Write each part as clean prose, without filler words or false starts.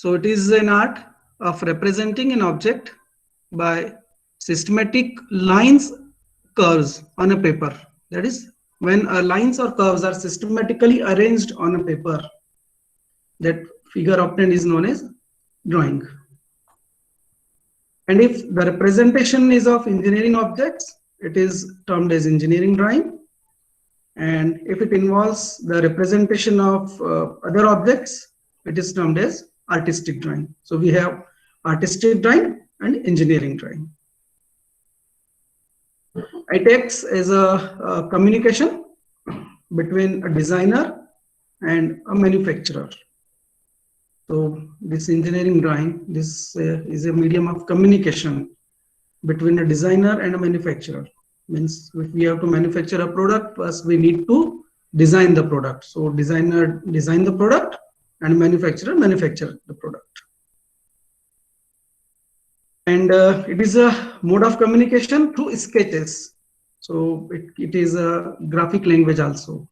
So it is an art of representing an object by systematic lines, curves on a paper. That is, when lines or curves are systematically arranged on a paper, that figure obtained is known as drawing. And if the representation is of engineering objects, it is termed as engineering drawing. And if it involves the representation of other objects, it is termed as artistic drawing. So we have artistic drawing and engineering drawing. ITEX is a communication between a designer and a manufacturer. So this engineering drawing, this is a medium of communication between a designer and a manufacturer. Means if we have to manufacture a product, first we need to design the product. So designer design the product and manufacturer manufacture the product. And it is a mode of communication through sketches. So it is a graphic language also.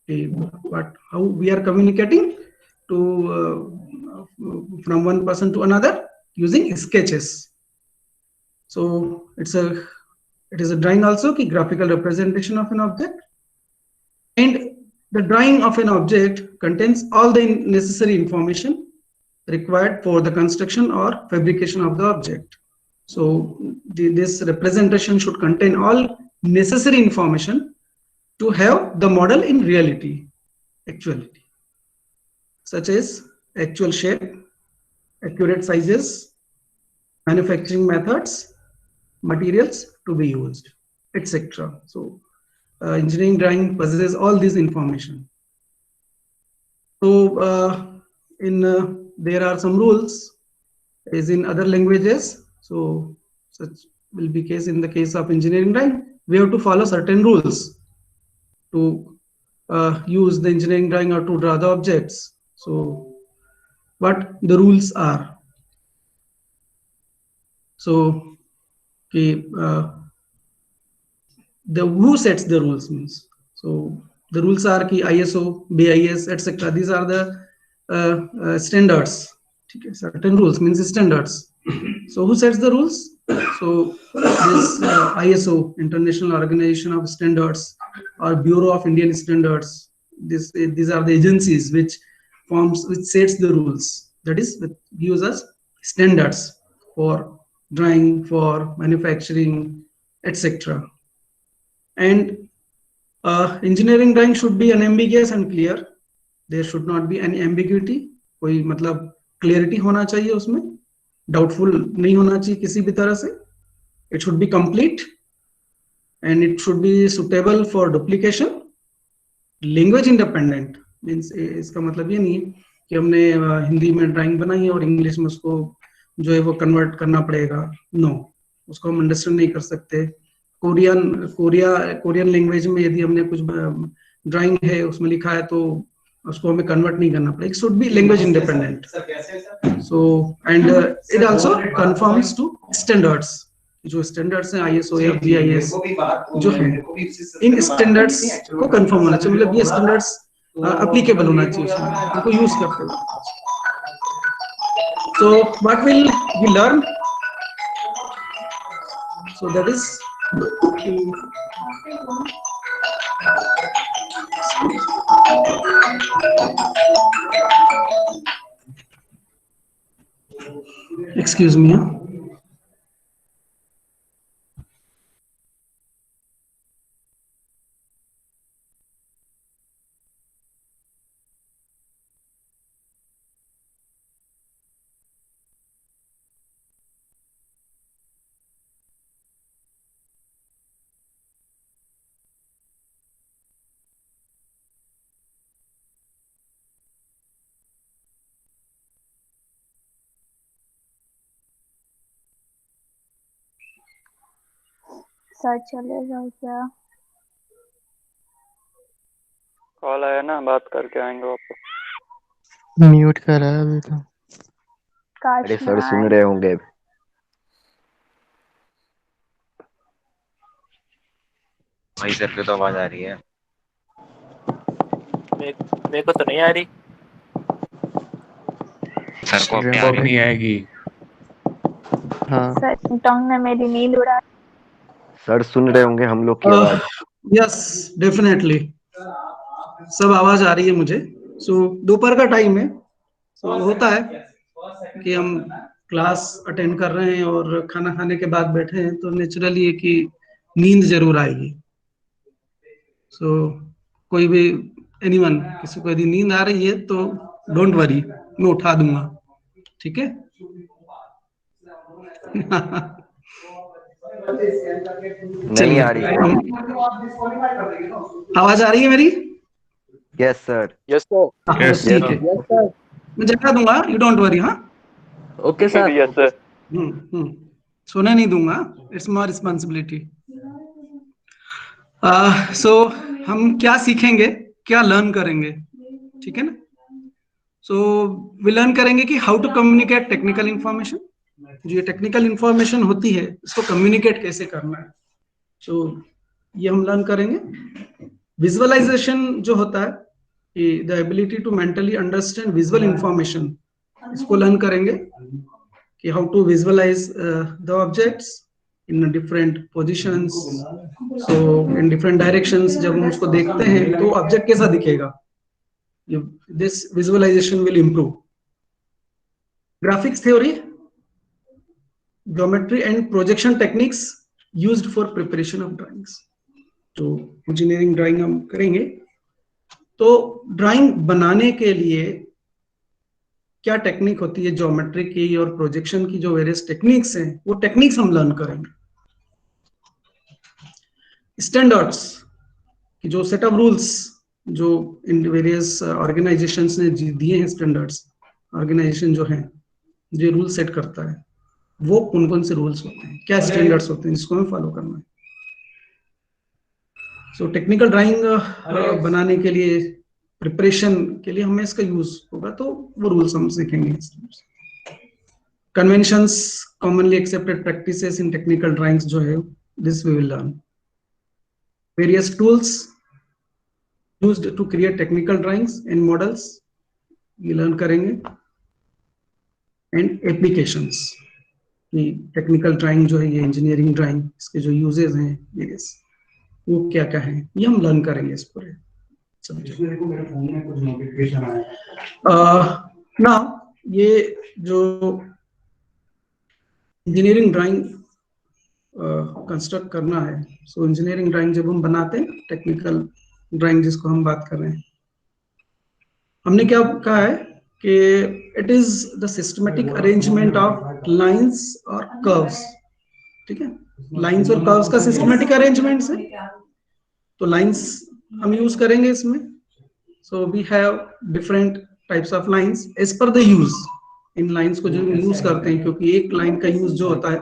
Okay, but how we are communicating to from one person to another using sketches. So it is a drawing also, ki graphical representation of an object. And the drawing of an object contains all the necessary information required for the construction or fabrication of the object. So this representation should contain all necessary information to have the model in reality, actuality, such as actual shape, accurate sizes, manufacturing methods, materials to be used, etc. So engineering drawing possesses all this information. So there are some rules as in other languages. So such will be case in the case of engineering drawing. We have to follow certain rules to use the engineering drawing or to draw the objects. So what the rules are? So okay, the who sets the rules means. So the rules are ki ISO, BIS, etc. These are the standards. Okay, certain rules means standards. So who sets the rules? So this ISO, International Organization of Standards, or Bureau of Indian Standards. These are the agencies which sets the rules. That is, gives us standards for drawing, for manufacturing, etc. And engineering drawing should be unambiguous and clear. There should not be any ambiguity. कोई मतलब clarity होना चाहिए उसमें, doubtful नहीं होना चाहिए किसी भी तरह से. It should be complete and it should be suitable for duplication. Language independent means इसका मतलब ये नहीं है कि हमने हिंदी में ड्राइंग बनाई है और इंग्लिश में उसको जो है वो कन्वर्ट करना पड़ेगा. नो, उसको हम अंडरस्टैंड नहीं कर सकते. कोरियन लैंग्वेज में यदि हमने कुछ ड्राइंग है उसमें लिखा है तो उसको हमें कन्वर्ट नहीं करना पड़ेगा. It should be language independent. So and it also conforms to standards. जो स्टैंडर्ड्स हैं ISO या BIS जो है, इन स्टैंडर्ड्स को कन्फर्म होना चाहिए. मतलब ये स्टैंडर्ड्स एप्लीकेबल होना चाहिए उसमें, उनको यूज करते हुए. So what will we learn? So that is excuse me. Sir चलेगा क्या? कॉल आया ना, बात करके आएंगे वापस. म्यूट करा है अभी तो. अरे सर सुन रहे होंगे. भाई सर पे तो आवाज आ रही है. मेरे को तो नहीं आ रही. सर को REM क्या पे। नहीं आएगी। हाँ सर टोंग ने मेरी नींद उड़ा सर सुन रहे होंगे हम लोग की आवाज। यस डेफिनेटली सब आवाज आ रही है मुझे। सो दोपहर का टाइम है, सो होता है कि हम क्लास अटेंड कर रहे हैं और खाना खाने के बाद बैठे हैं तो नेचुरली है कि नींद जरूर आएगी। सो कोई भी एनीवन किसी को यदि नींद आ रही है तो डोंट वरी, मैं उठा दूंगा, ठीक है। नहीं आ रही है। आवाज आ रही है मेरी? Yes sir. Yes sir. Yes ठीक है, मैं जगा दूंगा, यू डोंट वरी। हाँ ओके सर। Yes sir. सोने नहीं दूंगा, इट्स माय रिस्पॉन्सिबिलिटी। सो हम क्या सीखेंगे, क्या लर्न करेंगे, ठीक है ना। सो वी लर्न करेंगे कि how to communicate technical information. जो ये टेक्निकल इंफॉर्मेशन होती है इसको कम्युनिकेट कैसे करना है, सो ये हम लर्न करेंगे। विजुअलाइजेशन जो होता है, the ability to mentally understand visual information, इसको लर्न करेंगे कि how to visualise the objects in different positions, so in different directions. जब हम उसको देखते हैं तो ऑब्जेक्ट कैसा दिखेगा, this visualisation will improve. Graphics theory, geometry and projection techniques used for preparation of drawings. तो इंजीनियरिंग ड्राइंग हम करेंगे तो ड्राइंग बनाने के लिए क्या टेक्निक होती है, ज्योमेट्री की और प्रोजेक्शन की जो वेरियस टेक्निक्स हैं, वो टेक्निक्स हम लर्न करेंगे। स्टैंडर्ड्स की जो सेट ऑफ रूल्स जो इन वेरियस ऑर्गेनाइजेशंस ने दिए हैं, स्टैंडर्ड्स ऑर्गेनाइजेशन जो है जो रूल सेट करता है, वो कौन कौन से रूल्स होते हैं, क्या स्टैंडर्ड्स होते हैं जिसको हमें फॉलो करना है। सो टेक्निकल ड्राइंग बनाने के लिए, प्रिपरेशन के लिए हमें इसका यूज होगा, तो वो रूल्स हम सीखेंगे। Conventions, commonly accepted practices in technical drawings जो है, this we will learn. Various tools used to create technical drawings and models, ये लर्न करेंगे। एंड एप्लीकेशंस, टेक्निकल ड्राइंग जो है, ये इंजीनियरिंग ड्राइंग, इसके जो यूजेस हैं वेरियस, वो क्या क्या है, ये हम लर्न करेंगे इस पूरे सब्जेक्ट। ना ये जो इंजीनियरिंग ड्राइंग कंस्ट्रक्ट करना है, सो इंजीनियरिंग ड्राइंग जब हम बनाते हैं, टेक्निकल ड्राइंग जिसको हम बात कर रहे हैं, हमने क्या कहा है कि it is the systematic arrangement of lines और कर्व्स, ठीक है। लाइंस और कर्व्स का सिस्टमेटिक अरेंजमेंट है, तो लाइंस हम यूज करेंगे इसमें। So we have different types of lines as per the use. इन लाइंस को जो यूज करते हैं, क्योंकि एक लाइन का यूज जो होता है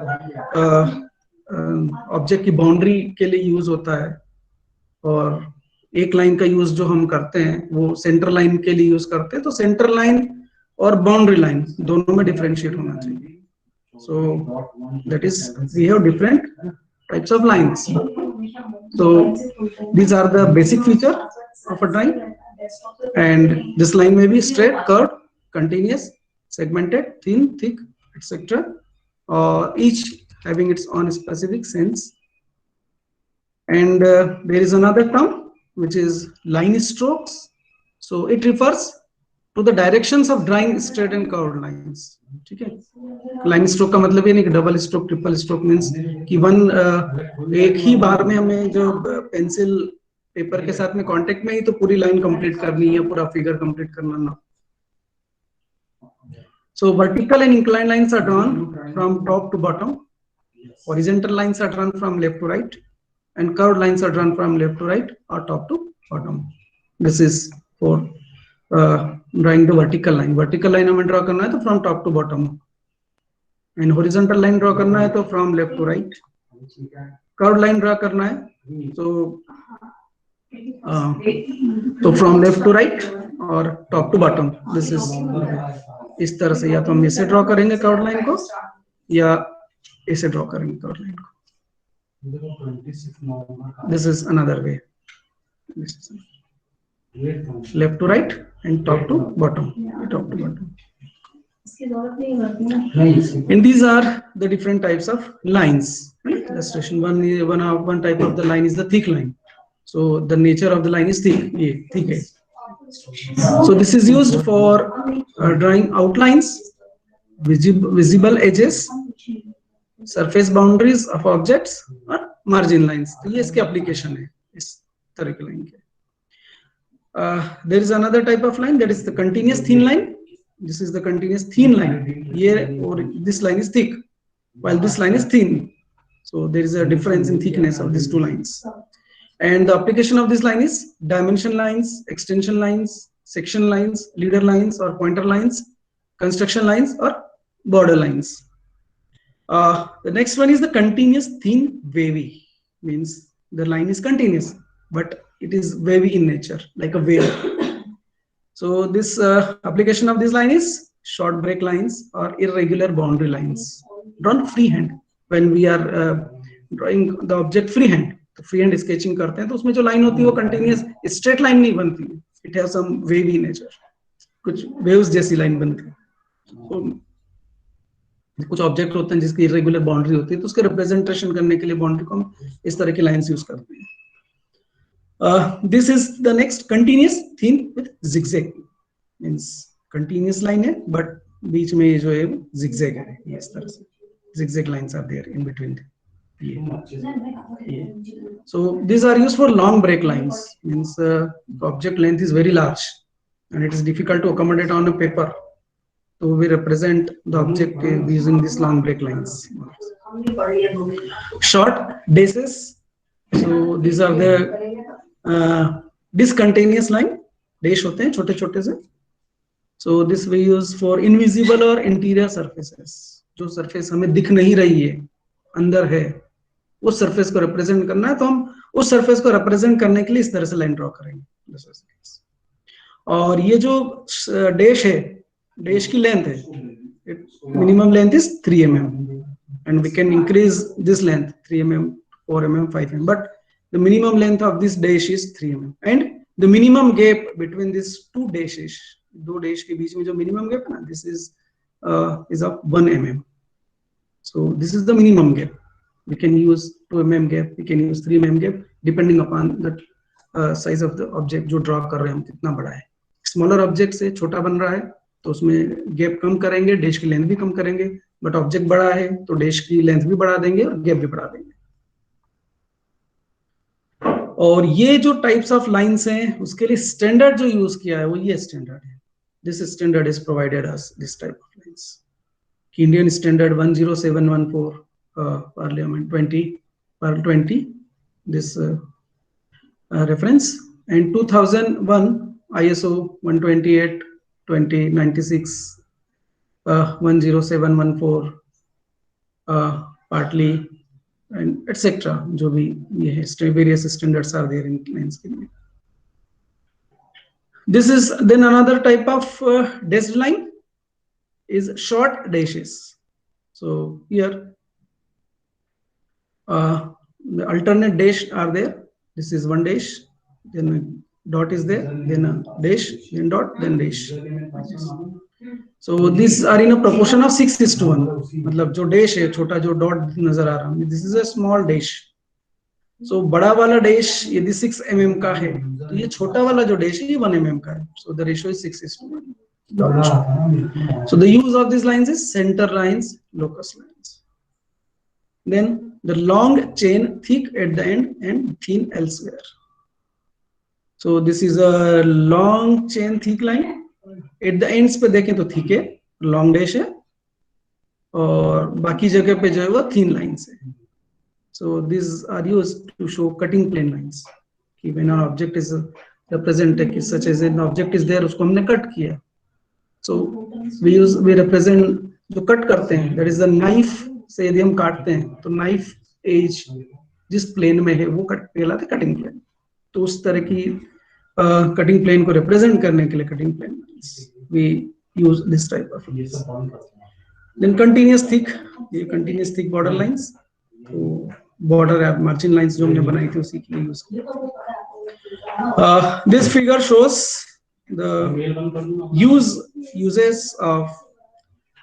ऑब्जेक्ट की बाउंड्री के लिए यूज होता है, और एक लाइन का यूज जो हम करते हैं वो सेंटर लाइन के लिए यूज करते हैं। तो सेंटर लाइन और बाउंड्री लाइन दोनों में डिफरेंशिएट होना चाहिए। So that is we have different types of lines. So these are the basic feature of a drawing, and this line may be straight, curved, continuous, segmented, thin, thick, etc. Each having its own specific sense. And there is another term which is line strokes. So it refers to the directions of drawing straight and curved lines. ठीक है, line stroke का मतलब ये नहीं कि double stroke, triple stroke means कि एक ही बार में हमें जो पेंसिल पेपर के साथ में कांटेक्ट में ही तो पूरी लाइन कंप्लीट करनी है, पूरा फिगर कंप्लीट करना ना। So vertical and inclined lines are drawn from top to bottom, horizontal lines are drawn from left to right, and curved lines are drawn from left to right और top to bottom. This is for drawing the vertical line. Vertical line हमें draw करना है तो from top to bottom, and horizontal line draw करना है तो from left to right. Curve line draw करना है तो फ्रॉम लेफ्ट टू राइट और top to bottom. This is इस तरह से, या तो हम इसे ड्रॉ करेंगे कर्व लाइन को, या इसे ड्रॉ करेंगे कर्व लाइन को। This is another way, left to right and top to bottom, top to bottom. And these are the different types of lines. Illustration one type of the line is the thick line. So the nature of the line is thick. Thick है. So this is used for drawing outlines, visible edges, surface boundaries of objects और margin lines. तो ये इसके application है इस तरह के line के. There is another type of line, that is the continuous thin line. This is the continuous thin line. Here, or this line is thick, while this line is thin. So there is a difference in thickness of these two lines. And the application of this line is dimension lines, extension lines, section lines, leader lines or pointer lines, construction lines or border lines. The next one is the continuous thin wavy. Means the line is continuous, but it is wavy in nature, like a wave. So this application of this line is short break lines or irregular boundary lines drawn freehand. When we are drawing the object freehand, तो freehand sketching करते हैं तो उसमें जो line होती है वो continuous straight line नहीं बनती है. It has some wavy nature. कुछ waves जैसी line बनती है. तो कुछ ऑब्जेक्ट होते हैं जिसकी irregular boundary होती है तो उसके representation करने के लिए boundary को हम इस तरह की lines use करते हैं. This is the next continuous thin with zigzag. Means continuous line है but बीच में ये जो है zigzag है. ये इस तरह से zigzag lines are there in between. So these are used for long break lines. Means the object length is very large and it is difficult to accommodate on a paper. So we represent the object using these long break lines. Short dashes. So these are the discontinuous line. Dash होते हैं छोटे छोटे से. So this we use for invisible or interior surfaces. जो surface हमें दिख नहीं रही है, अंदर है, उस surface को represent करना है तो हम उस surface को represent करने के लिए इस तरह से line draw करेंगे. और ये जो dash है, dash की length है, minimum length is 3 mm and we can increase this length 3 mm, 4 mm, 5 mm, but the minimum length of this dash is 3 mm and the minimum gap between these two dashes, दो dash के बीच में जो minimum gap है ना, this is of 1 mm. So this is the minimum gap. We can use 2 mm gap, we can use 3 mm gap depending upon the size of the object जो draw कर रहे हैं हम कितना बड़ा है. Smaller object से छोटा बन रहा है तो उसमें gap कम करेंगे, dash की length भी कम करेंगे, but object बड़ा है तो dash की length भी बढ़ा देंगे और gap भी बढ़ा देंगे. और ये जो types of lines हैं उसके लिए standard जो use किया है वो ये standard है. This standard is provided as this type of lines. Indian Standard 10714 Parliament 20 this reference, and 2001 ISO 128 2096 10714 partly and etc. जो भी ये है, various standards are there in lines के लिए. This is then another type of dashed line is short dashes. So here the alternate dash are there. This is one dash, then a dot is there, then a dash, then dot, then dash. So these are in a proportion of 6:1. मतलब जो dash है छोटा जो dot नजर आ रहा है, this is a small dash. So बड़ा वाला dash यदि 6 mm का है तो ये छोटा वाला जो dash है ये 1 mm का है. So the ratio is 6:1. So the use of these lines is center lines, locus lines. Then the long chain, thick at the end and thin elsewhere. So this is a long chain thick line. At the ends पे देखें तो thick है, long dash है, और बाकी जगह पे जो है वो thin lines है. So these are used to show cutting plane lines. कि when an object is represented, such as an object is there, उसको हमने cut किया. So we represent जो cut करते हैं, that is the knife से यदि हम काटते हैं तो knife edge जिस plane में है वो कहलाता है cutting plane. तो उस तरह की cutting plane को represent करने के लिए cutting plane we use this type of lines. Then continuous thick border lines. तो border margin lines जो हमने बनाई थी उसी के लिए use किया. This figure shows the uses of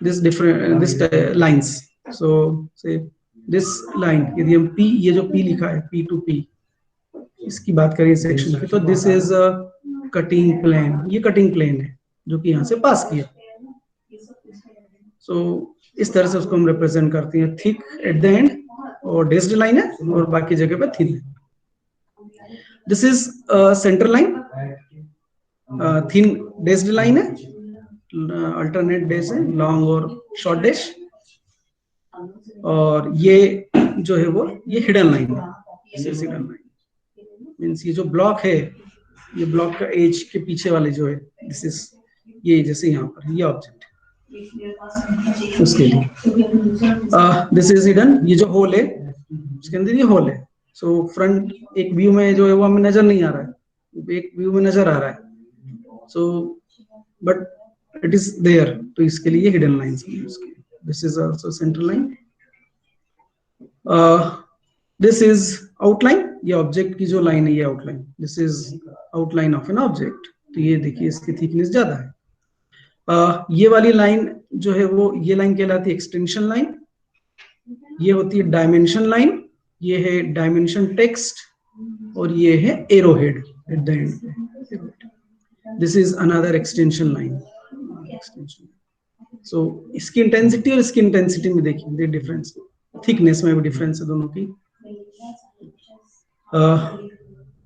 this different this lines. So say this line, यदि हम P, ये जो P लिखा है P to P, इसकी बात करें सेक्शन की, तो this is a cutting plane, ये कटिंग प्लेन है जो कि यहाँ से पास किया। सो इस तरह से उसको हम रिप्रेजेंट करते हैं, थिक एट द एंड और डेस्ड लाइन है और बाकी जगह पे थिन है। This is centre line, thin dashed line है, अल्टरनेट डेज है, लॉन्ग और शॉर्ट डेज। और ये जो है वो ये हिडन लाइन है, हिडन लाइन मींस ये जो ब्लॉक है, ये ब्लॉक का एज के पीछे वाले जो है, दिस इज ये जैसे यहाँ पर ये ऑब्जेक्ट उसके लिए दिस इज हिडन, ये जो होल है उसके अंदर ये होल है। सो फ्रंट एक व्यू में जो है वो हमें नजर नहीं आ रहा है, एक व्यू में नजर आ रहा है, so but it is there, तो इसके लिए हिडन लाइंस यूज की। This is also centre line. This is outline, ये ऑब्जेक्ट की जो लाइन है ये outline, this is outline of an object. तो ये देखिए इसकी थिकनेस ज्यादा है। ये वाली लाइन जो है वो ये लाइन कहलाती है एक्सटेंशन लाइन, ये होती है डायमेंशन लाइन, ये है डायमेंशन टेक्स्ट और ये है arrow head at the end. This is another extension line. So इसकी इंटेंसिटी और इसकी इंटेंसिटी में देखिए डिफरेंस, थिकनेस में भी डिफरेंस है दोनों की।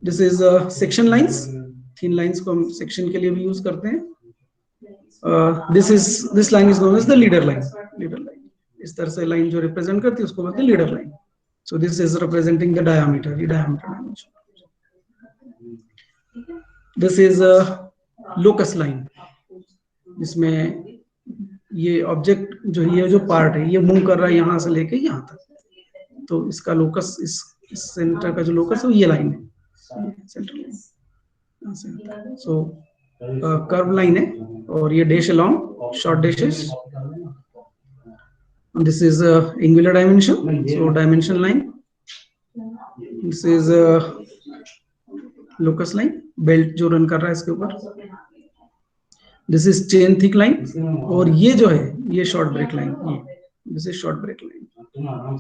This is section lines, thin lines को हम सेक्शन के लिए भी यूज करते हैं। This line is known as the leader line. Leader line इस तरह से लाइन जो रिप्रेजेंट करती है उसको बोलते हैं leader line. So this is representing the diameter, ये diameter dimension. This is locus line, जिसमें ये ऑब्जेक्ट जो ये जो पार्ट है ये मूव कर रहा है यहाँ से लेके यहाँ तक, तो इसका लोकस, इस सेंटर का जो लोकस है ये लाइन है, centre line. So curve line है और ये dash along short dashes. This is angular dimension, so dimension line. This is locus line, belt जो रन कर रहा है इसके ऊपर। This is chain thick line और ये जो है ये शॉर्ट ब्रेक लाइन, ये this is short break line,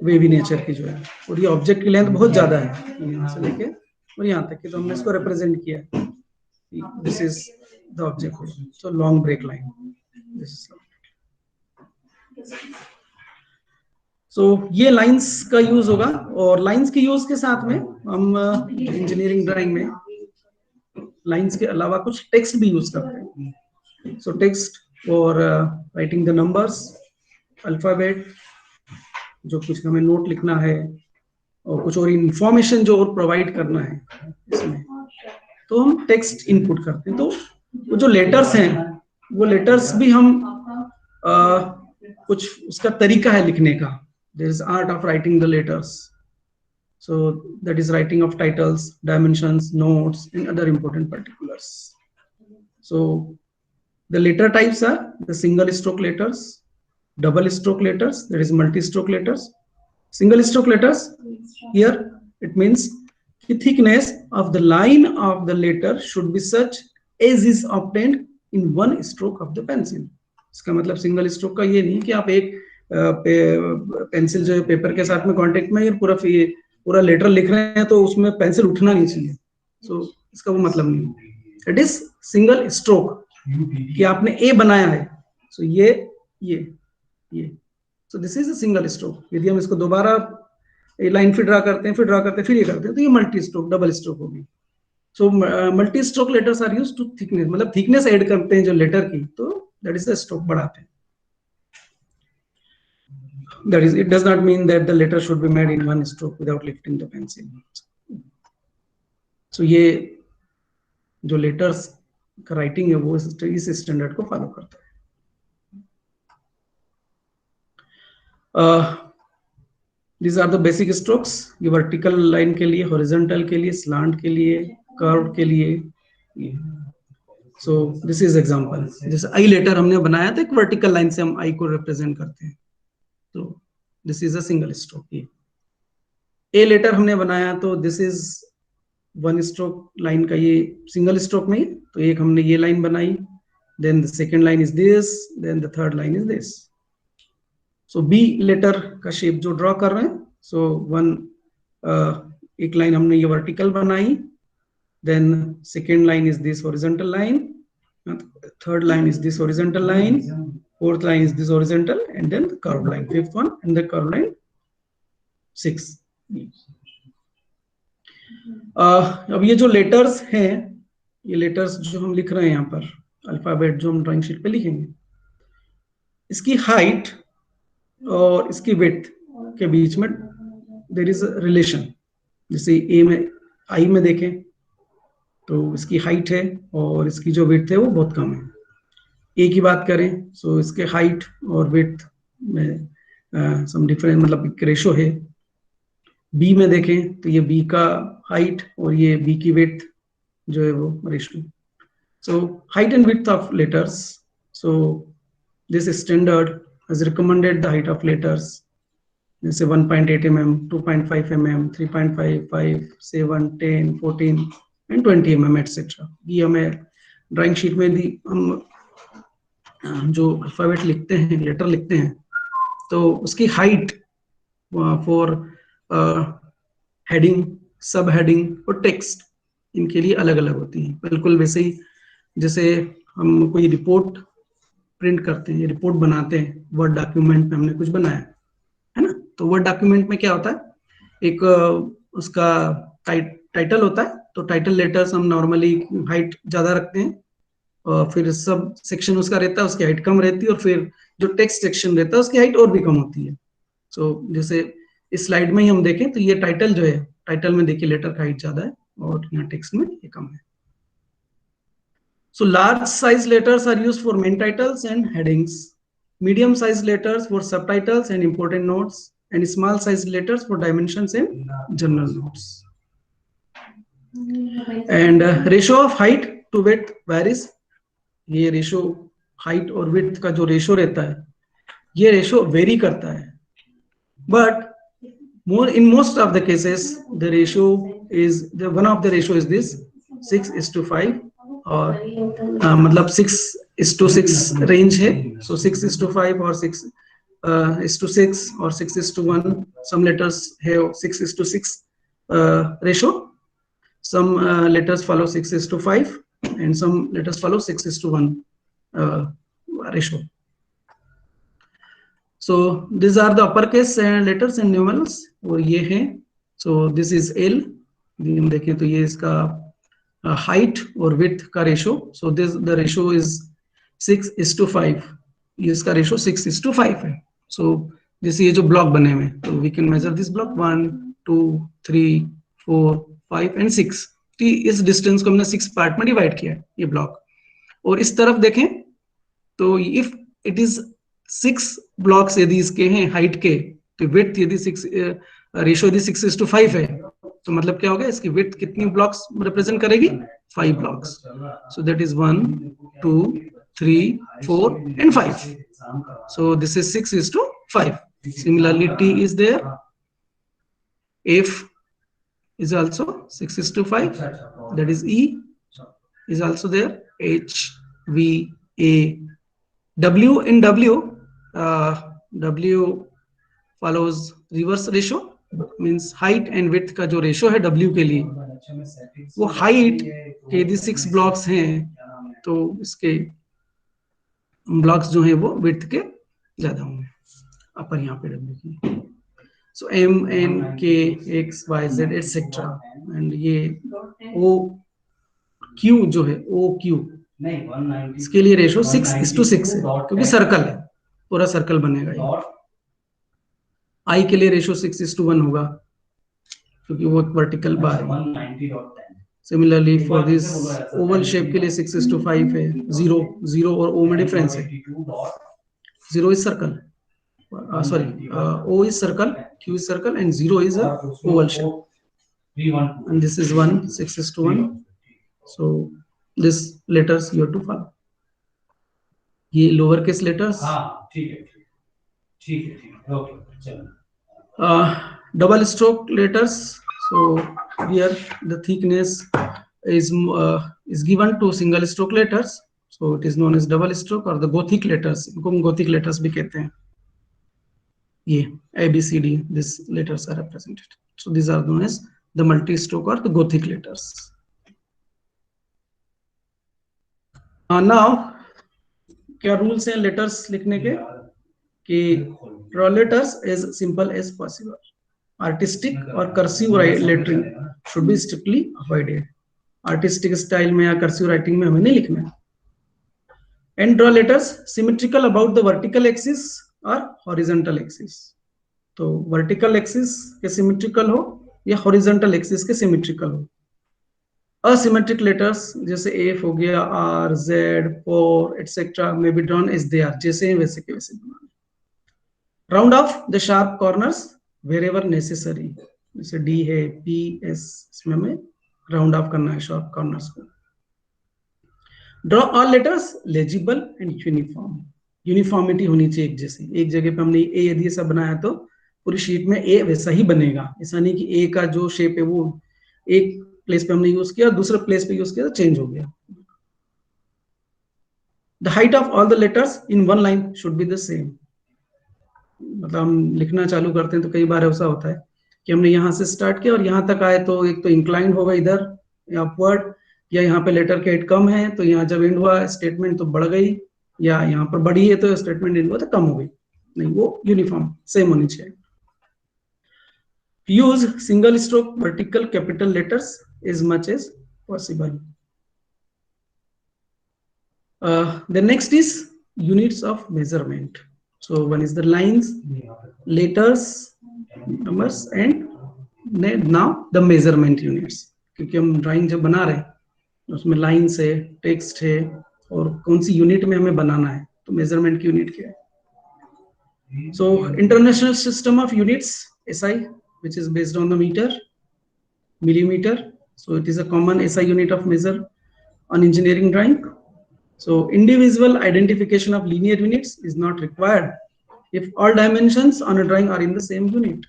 wavy nature की जो है। और ये ऑब्जेक्ट की लेंथ बहुत ज्यादा है, यहाँ से लेके और यहाँ तक की, तो हमने इसको रिप्रेजेंट किया है। This is the object, so long break line. This is so ये लाइंस का यूज होगा। और लाइंस के यूज के साथ में हम इंजीनियरिंग ड्राइंग में लाइंस के अलावा कुछ टेक्स्ट भी यूज करते हैं। सो text for writing the numbers, alphabet, जो कुछ हमें नोट लिखना है और कुछ और इंफॉर्मेशन जो और प्रोवाइड करना है इसमें, तो हम टेक्स्ट इनपुट करते हैं। तो वो जो लेटर्स हैं वो लेटर्स भी हम कुछ उसका तरीका है लिखने का। There is art of writing the letters, so that is writing of titles, dimensions, notes and other important particulars. So the letter types are the single stroke letters, double stroke letters, that is multi stroke letters. Single stroke letters, here it means the thickness of the line of the letter should be such as is obtained in one stroke of the pencil. इसका मतलब single stroke का ये नहीं कि आप एक pencil जो है पेपर के साथ में कांटेक्ट में ये पूरा लेटर लिख रहे हैं तो उसमें पेंसिल उठना नहीं चाहिए। सो इसका वो मतलब नहीं। इट इज सिंगल स्ट्रोक कि आपने ए बनाया है, सो ये सो this is a single stroke. यदि हम इसको दोबारा लाइन फिर ड्रा करते हैं, फिर ये करते हैं, तो ये मल्टी स्ट्रोक, डबल स्ट्रोक होगी। So multi stroke letters are used to thickness, मतलब थिकनेस ऐड करते हैं जो लेटर की, तो दैट इज द स्ट्रोक बढ़ाते हैं। That is, it does not mean that the letter should be made in one stroke without lifting the pencil. So ये जो लेटर्स का राइटिंग है वो इस स्टैंडर्ड को फॉलो करता है। These are the basic strokes, ये वर्टिकल लाइन के लिए, हॉरिजॉन्टल के लिए, स्लांट के लिए, कर्व के लिए। सो दिस इज एग्जांपल। जैसे आई लेटर हमने बनाया तो एक वर्टिकल लाइन से हम आई को रिप्रेजेंट करते हैं, तो this is a single stroke. ये ए लेटर हमने बनाया तो this is one stroke line का, ये सिंगल स्ट्रोक में ही, तो एक हमने ये लाइन बनाई, then the second line is this, then the third line is this. So B letter का शेप जो ड्रॉ कर रहे हैं, so एक लाइन हमने ये वर्टिकल बनाई, then second line is this horizontal line, third line is this horizontal line, fourth line is this horizontal, and then the curved line, fifth one, and the curved line 6. अब ये जो letters हैं, ये letters जो हम लिख रहे हैं यहाँ पर, अल्फाबेट जो हम ड्राइंग शीट पे लिखेंगे, इसकी हाइट और इसकी विड्थ के बीच में देयर इज अ रिलेशन. जैसे ए में आई में देखें तो इसकी हाइट है और इसकी जो विड्थ है वो बहुत कम है. ए की बात करें सो इसके हाइट और विड्थ में सम डिफरेंस, मतलब एक रेशो है. बी में देखें तो ये बी का हाइट और ये बी की विड्थ जो है वो ratio. So height and width of letters. So this standard has recommended the height of letters, जैसे 1.8 mm, 2.5 mm, 3.55, 7, 10, 14 and 20 mm etc. ये हमें ड्राइंग शीट में भी हम जो अल्फाबेट लिखते हैं, लेटर लिखते हैं, तो उसकी हाइट फॉर हेडिंग, सब हेडिंग और टेक्स्ट, इनके लिए अलग अलग होती है. बिल्कुल वैसे ही जैसे हम कोई रिपोर्ट प्रिंट करते हैं, रिपोर्ट बनाते हैं, वर्ड डॉक्यूमेंट में हमने कुछ बनाया है ना, तो वर्ड डॉक्यूमेंट में क्या होता है, एक उसका टाइटल होता है, तो टाइटल लेटर्स हम नॉर्मली हाइट ज्यादा रखते हैं, और फिर सब सेक्शन उसका रहता है, उसकी हाइट कम रहती है, और फिर जो टेक्स्ट सेक्शन रहता है उसकी हाइट और भी कम होती है. सो जैसे इस स्लाइड में ही हम देखें तो ये टाइटल जो है, टाइटल में देखिए लेटर का हाइट ज्यादा है और यहाँ टेक्स्ट में ये कम है. So large size letters are used for main titles and headings, medium size letters for subtitles and important notes, and small size letters for dimensions and general notes. And ratio of height to width varies. ये ratio height और width का जो ratio रहता है, ये ratio very करता है, but in most of the cases the ratio is one of the ratio is this 6:5, और मतलब 6:6 रेंज है. सो 6:5 और 6:6 और 6:1. सम लेटर्स है 6:6 ratio, some letters follow 6:5 and some letters follow 6:1 ratio. So these are the uppercase letters and numerals, और ये है. So this is L. हम देखें तो ये इसका हाइट और विड्थ का ratio. So this the ratio is 6:5. ये इसका रेशो 6:5 है. सो जैसे ये जो ब्लॉक बने हुए, तो we can measure this block 1, 2, 3, 4, 5 and 6. इस डिस्टेंस को हमने 6 पार्ट में डिवाइड किया है ये ब्लॉक. और इस तरफ देखें तो इफ इट इज 6 ब्लॉक्स यदि इसके हैं हाइट के, तो विड्थ यदि 6 रेशो यदि 6:5 है, तो मतलब क्या होगा, इसकी विड्थ कितनी ब्लॉक्स रिप्रेजेंट करेगी, 5 blocks. So that is 1, 2, 3, 4 and 5. So this is 6:5. Similarly, T is there. F is also 6:5. That is E is also there. H, V, A, W. In W, W follows reverse ratio, means height and width का जो ratio है W के लिए, वो height के यदि 6 blocks हैं तो इसके ब्लॉक्स जो हैं वो विड्थ के ज्यादा होंगे. अपर यहाँ पे W की. सो M, N, K, X, Y, Z etcetera. And ये O, Q जो है O, Q, इसके लिए रेशो 6:6 है, क्योंकि सर्कल है, पूरा सर्कल बनेगा ये. I के लिए रेशो 6:1 होगा, क्योंकि वो वर्टिकल बार है. Similarly for this Oval shape के लिए 6:5 है. 0 और O में डिफरेंस है. 0 is circle, sorry, O is circle, Q is circle, and 0 is a oval shape. And this is 1, 6:1. So this letters you have to follow. ये lower case letters. Double stroke letters. So here the thickness is given to single stroke letters. So So it is known as double stroke or the Gothic letters. इनको हम Gothic letters भी कहते हैं. ये A, B, C, D. These letters are represented. So these are known as the multi-stroke or the Gothic letters. Now, क्या rules हैं letters लिखने के? कि draw letters as simple as possible. Artistic or cursive lettering should be strictly avoided. Artistic style में या cursive writing में हमें नहीं लिखना है. And draw letters symmetrical about the vertical axis or horizontal axis. तो vertical axis के symmetrical हो या horizontal axis के symmetrical हो. Asymmetric letters जैसे F हो गया, R, Z, O, etc. may be drawn as they are. जैसे हैं वैसे के वैसे बनाना. Round off the sharp corners wherever necessary. जैसे D है, P, S, इसमें हमें round off करना है sharp corners को. Draw all letters legible and uniform. Uniformity होनी चाहिए एक जैसे. एक जगह पे हमने A यदि ऐसा बनाया तो पूरी शीट में A वैसा ही बनेगा. ऐसा नहीं कि A का जो शेप है वो एक प्लेस पे हमने यूज किया, दूसरे प्लेस पे यूज किया तो चेंज हो गया. The height of all the letters in one line should be the same. मतलब हम लिखना चालू करते हैं तो कई बार ऐसा होता है कि हमने यहाँ से स्टार्ट किया और यहाँ तक आए तो एक तो इंक्लाइंड होगा इधर या अपवर्ड, या यहाँ पे लेटर के हेड कम है तो यहाँ जब एंड हुआ स्टेटमेंट तो बढ़ गई, या यहाँ पर बढ़ी है तो स्टेटमेंट एंड हुआ तो कम हो गई. नहीं, वो यूनिफॉर्म सेम होनी चाहिए. Use single stroke vertical capital letters as much as possible. The next is units of measurement. So one is the lines, letters, numbers, and now the measurement units. क्योंकि हम ड्राइंग जब बना रहे हैं उसमें lines है, टेक्स्ट है और कौन सी यूनिट में हमें बनाना है, तो मेजरमेंट की यूनिट क्या है. So international system of units, SI, which is based on the meter, millimeter. So it is a common SI unit of measure on engineering drawing. So individual identification of linear units is not required if all dimensions on a drawing are in the same unit.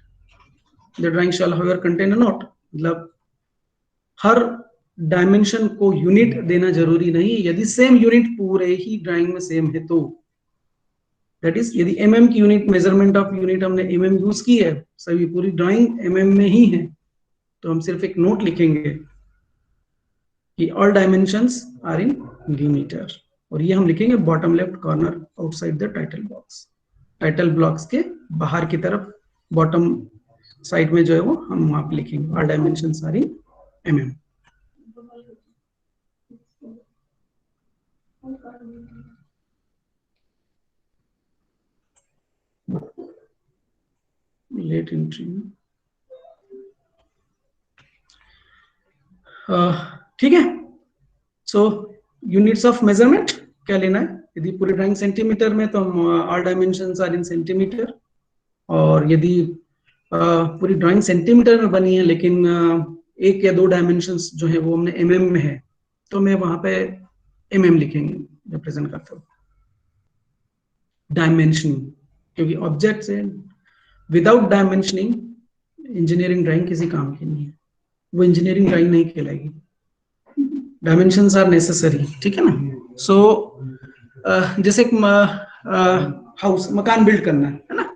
The drawing shall however contain a note. मतलब हर dimension को unit देना जरूरी नहीं, यदि same unit पूरे ही drawing में same है तो. दैट इज यदि mm की यूनिट, मेजरमेंट ऑफ यूनिट हमने mm यूज की है, सभी पूरी ड्राइंग mm में ही है, तो हम सिर्फ एक नोट लिखेंगे कि all dimensions are in millimetre, और ये हम लिखेंगे bottom left corner outside the title box. Title blocks के बाहर की तरफ बॉटम साइड में जो है वो हम वहां पे लिखेंगे all dimensions are in mm. Late entry. ठीक है. सो यूनिट्स ऑफ मेजरमेंट क्या लेना है. यदि पूरी ड्राइंग सेंटीमीटर में तो हम all dimensions are in centimetre, और यदि पूरी ड्राइंग सेंटीमीटर में बनी है लेकिन एक या दो डायमेंशंस जो है वो हमने mm में है, तो मैं वहां पे mm लिखेंगे, रिप्रेजेंट करता हूँ डायमेंशनिंग, क्योंकि ऑब्जेक्ट्स है. विदाउट डायमेंशनिंग इंजीनियरिंग ड्राइंग किसी काम की नहीं है, वो इंजीनियरिंग ड्राइंग नहीं कहलाएगी. Dimensions are necessary. ठीक है ना. सो जैसे हाउस, मकान बिल्ड करना है ना.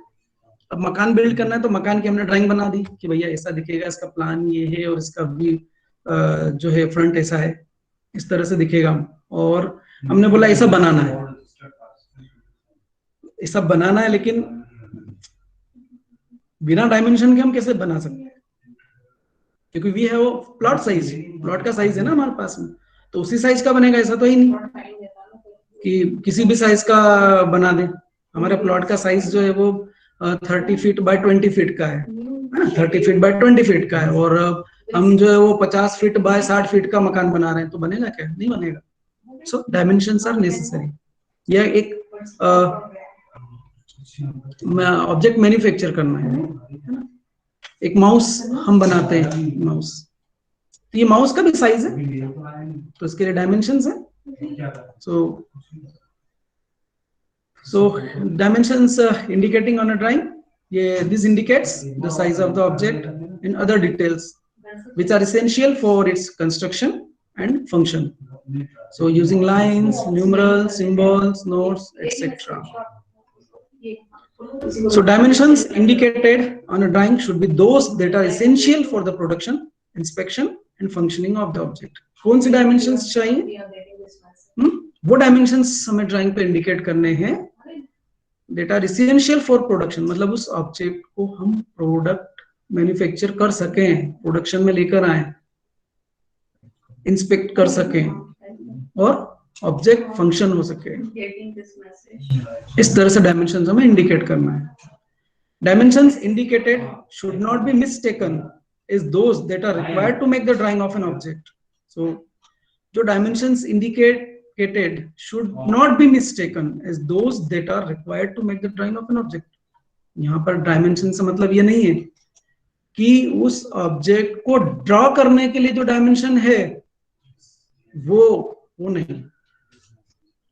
अब मकान बिल्ड करना है तो मकान की हमने ड्राइंग बना दी कि भैया ऐसा दिखेगा, इसका प्लान ये है और इसका भी जो है फ्रंट ऐसा है, इस तरह से दिखेगा, और हमने बोला ऐसा बनाना है, ऐसा बनाना है, लेकिन बिना डायमेंशन के हम कैसे बना सकते हैं, क्योंकि वी है वो प्लॉट साइज, प्लॉट का साइज है ना हमारे पास में, तो उसी साइज का बनेगा. ऐसा तो ही नहीं कि किसी भी साइज का बना दे. हमारे प्लॉट का साइज जो है वो 30 फीट बाय 20 फीट का है, 30 फीट बाय 20 फीट का है, और हम जो है वो 50 फीट बाय 60 फीट का मकान बना रहे हैं, तो बनेगा क्या? नहीं बनेगा. सो डायमेंशंस आर नेसेसरी. यह एक ऑब्जेक्ट मैन्युफैक्चर करना है. एक माउस हम बनाते हैं, माउस, तो ये माउस का भी साइज है, तो इसके लिए डायमेंशंस है. So dimensions indicating on a drawing, this indicates the size of the object and other details which are essential for its construction and function. So using lines, numerals, symbols, notes, etc. So dimensions indicated on a drawing should be those that are essential for the production, inspection and functioning of the object. कौन सी dimensions चाहिए? वो dimensions हमें drawing पे indicate करने हैं that are essential for production, मतलब उस object को हम product manufacture कर सकें, production में लेकर आए, inspect कर सकें और ऑब्जेक्ट फंक्शन हो सके. इस तरह से डायमेंशंस हमें इंडिकेट करना है. Dimensions indicated should not be mistaken is those that are required to make the drawing of an object. So जो dimensions indicated should not be mistaken is those that are required to make the drawing of an object. यहाँ पर dimension से मतलब ये नहीं है कि उस ऑब्जेक्ट को ड्रॉ करने के लिए जो डायमेंशन है वो नहीं.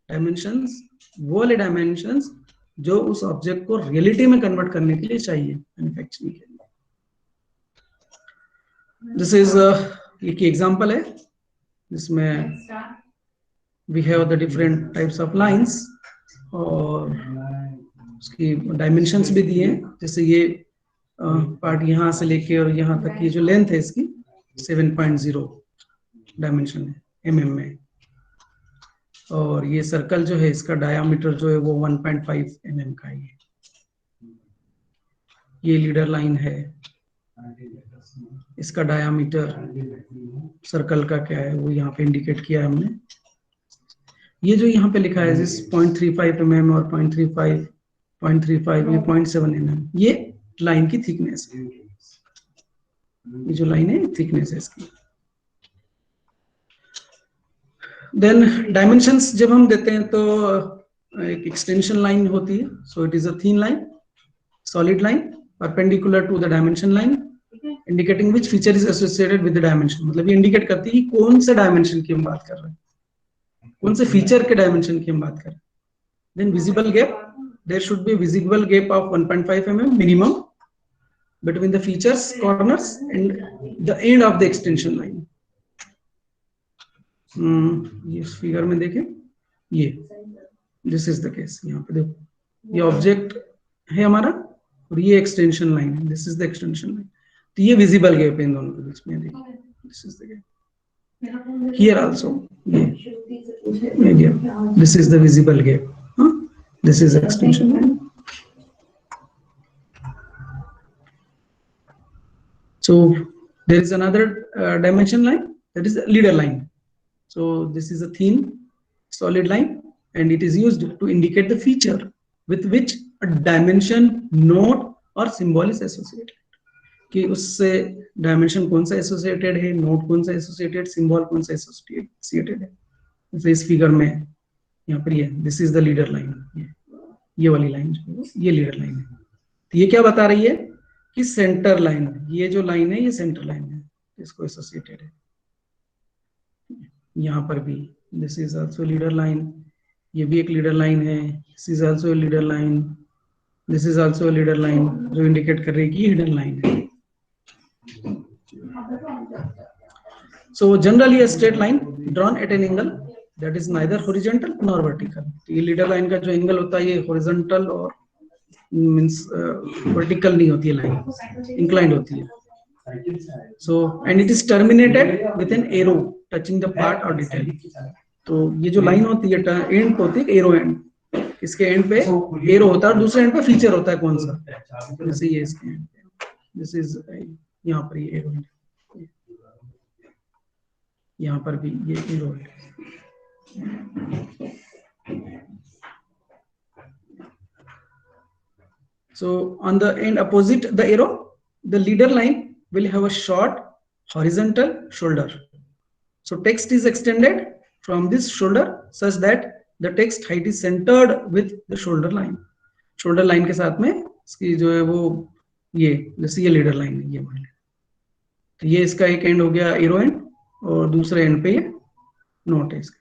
डायमेंशंस वो वाले डायमेंशंस जो उस ऑब्जेक्ट को रियलिटी में कन्वर्ट करने के लिए चाहिए मैन्युफैक्चरिंग के लिए. दिस इज एक एग्जांपल है जिसमें we have the different types of lines और उसकी डायमेंशंस भी दिए हैं. जैसे ये पार्ट यहाँ से लेके और यहाँ तक की जो लेंथ है इसकी 7.0 डायमेंशन है mm में, और ये सर्कल जो है इसका डायामीटर जो है वो 1.5 mm का है. ये लीडर लाइन है, इसका डायामीटर सर्कल का क्या है वो यहाँ पे इंडिकेट किया है हमने. ये जो यहाँ पे लिखा है जिस 0.35 mm और 0.35 ये 0.7 mm, ये लाइन की थिकनेस है. ये जो लाइन है थिकनेस है इसकी. देन डायमेंशंस जब हम देते हैं तो एक एक्सटेंशन लाइन होती है. So it is a thin line, solid line, perpendicular to the dimension line, indicating which feature is associated with the dimension. मतलब ये इंडिकेट करती है कि कौन से डायमेंशन की हम बात कर रहे हैं, कौन से फीचर के डायमेंशन की हम बात कर रहे हैं. Then visible gap, there should be visible gap of 1.5 mm minimum between the features, corners and the end of the extension line. ये फिगर में देखें, ये दिस इज द केस. यहाँ पे देखो ये ऑब्जेक्ट है हमारा और ये एक्सटेंशन लाइन है, this is the extension line. तो ये विजिबल गैप है इन दोनों के बीच में. देखो this is the gap here also, ये gap, this is the visible gap, this is extension line. So there is another dimension line, that is a leader line. So this is a thin solid line and it is used to indicate the feature with which a dimension, note or symbol is associated. कि उससे dimension कौन सा associated है, note कौन सा associated, symbol कौन सा associated है. जैसे इस फिगर में यहाँ पर ये this is the leader line, ये वाली लाइन जो है ये leader line है. तो ये क्या बता रही है कि सेंटर लाइन, ये जो लाइन है ये सेंटर लाइन है, इसको एसोसिएटेड है. यहाँ पर भी this is also leader line, ये भी एक लीडर लाइन है, this is also leader line, this is also leader line जो इंडिकेट कर रही है कि हिडन लाइन है. So generally a straight line drawn at an angle that is neither horizontal nor vertical. तो ये लीडर लाइन का जो एंगल होता है ये हॉरिजॉन्टल और मींस वर्टिकल नहीं होती है, लाइन इंक्लाइंड होती है. सो and it is terminated with an arrow touching the part और डिटेल. तो ये जो लाइन होती है एंड होती है एरो एंड, इसके एंड पे एरो होता है और दूसरे एंड पे फीचर होता है कौन सा, जैसे ये इसके एंड पे दिस इज यहाँ पर ये एरो एंड, यहाँ पर भी ये arrow and. So on the end opposite the arrow, the leader line will have a short horizontal shoulder. So text is extended from this shoulder such that the text height is centered with the shoulder line. Shoulder line के साथ में इसकी जो है वो ये जैसे ये leader line है, ये मान लें. तो ये इसका एक एंड हो गया एरो एंड और दूसरे एंड पे ये नोट है इसका.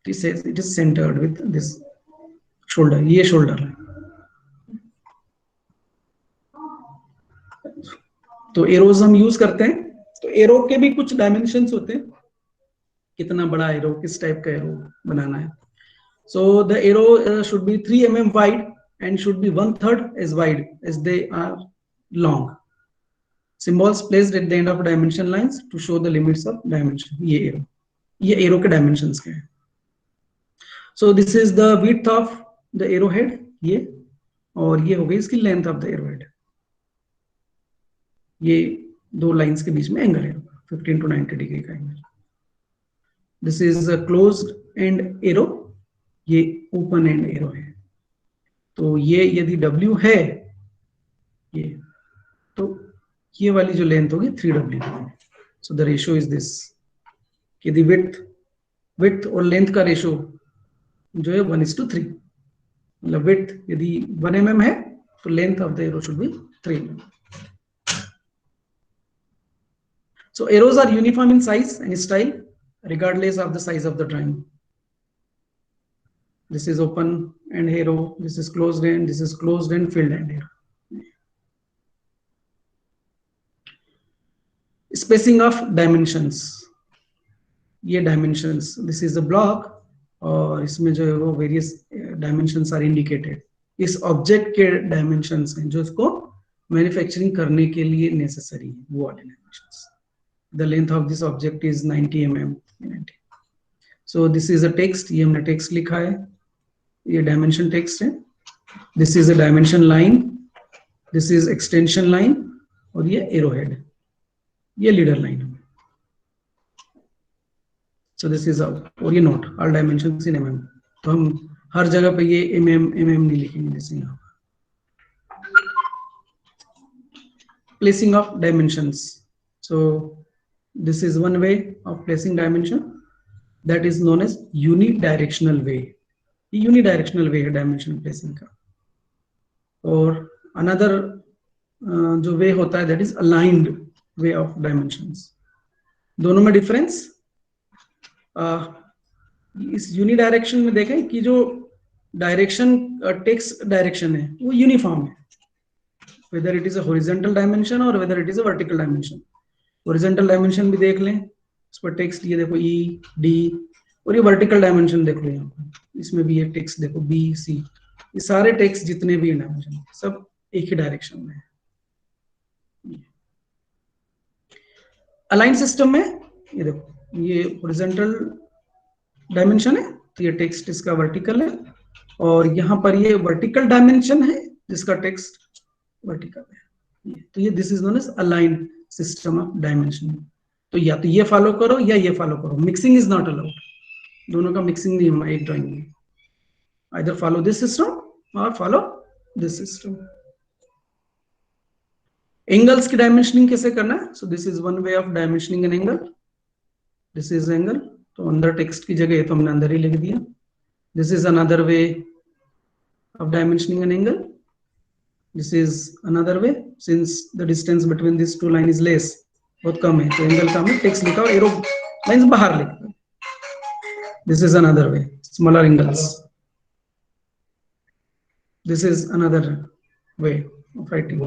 It is centered with this shoulder, ये shoulder line. तो एरोज हम यूज करते हैं. तो एरो के भी कुछ डायमेंशंस होते हैं. कितना बड़ा एरो, किस टाइप का एरो बनाना है. So the arrow should be 3 mm wide and should be 1/3 as wide as they are long. Symbols placed at the end of dimension lines to show the limits of dimension. ये arrow के dimensions के हैं. So this is the width of the arrowhead, ये, और ये हो गई इसकी length of the arrowhead. ये दो लाइंस के बीच में एंगल है 15 to 90 डिग्री का angle. This is a closed end arrow, ये ओपन एंड एरो है. तो ये यदि W है ये, तो ये वाली जो लेंथ होगी 3W. So the ratio is this. यदि विड्थ और लेंथ का रेशियो जो है 1:3, मतलब विड्थ यदि 1 mm है तो length of the arrow should be 3 mm. So arrows are uniform in size and style regardless of the size of the drawing. This is open end arrow, this is closed end, this is closed end, filled end arrow. Spacing of dimensions. ये dimensions, this is a block और इसमें जो है वो various dimensions are indicated. इस object के dimensions हैं जो इसको manufacturing करने के लिए necessary है, वो वाले dimensions. The length of this object is 90 mm. So this is a text, ये हमने text लिखा है, ये dimension text है. This is a dimension line, this is extension line और ये arrowhead, ये leader line है. So this is all, और ये note, all dimensions in mm. तो हम हर जगह पे ये mm नहीं लिखेंगे जैसे यहाँ. Placing of dimensions. So this is one way of placing dimension, that is known as unidirectional way. Unidirectional way है dimension placing का. और another जो way होता है that is aligned way of dimensions. दोनों में difference इस unidirection में देखें कि जो direction text direction है वो uniform है, whether it is a horizontal dimension or whether it is a vertical dimension. Horizontal dimension भी देख लें, उस पर टेक्स्ट ये देखो E, D, और ये वर्टिकल डायमेंशन देख लो यहाँ पर, इसमें भी ये टेक्स्ट देखो B, C, ये सारे टेक्स्ट जितने भी डायमेंशन सब एक ही डायरेक्शन में है. अलाइन सिस्टम में ये देखो ये हॉरिजॉन्टल डायमेंशन है तो ये टेक्स्ट इसका वर्टिकल है, और यहाँ पर ये वर्टिकल डायमेंशन है जिसका टेक्स्ट वर्टिकल है. तो ये this is known as align system of dimension. तो या तो ये फॉलो करो या ये फॉलो करो, मिक्सिंग इज नॉट अलाउड. दोनों का मिक्सिंग नहीं होना एक ड्राइंग में. आइदर फॉलो दिस सिस्टम और फॉलो दिस सिस्टम. एंगल्स की डायमेंशनिंग कैसे करना है? सो this is one way of dimensioning an angle. This is angle, तो अंदर टेक्स्ट की जगह तो हमने अंदर ही लिख दिया. This is another way of dimensioning an angle. This is another way, since the distance between these two lines is less, बहुत कम है, तो एंगल का हमने टेक्स्ट लिखा और एरो लाइंस बाहर लिखा. This is another way, smaller angles. This is another way of writing.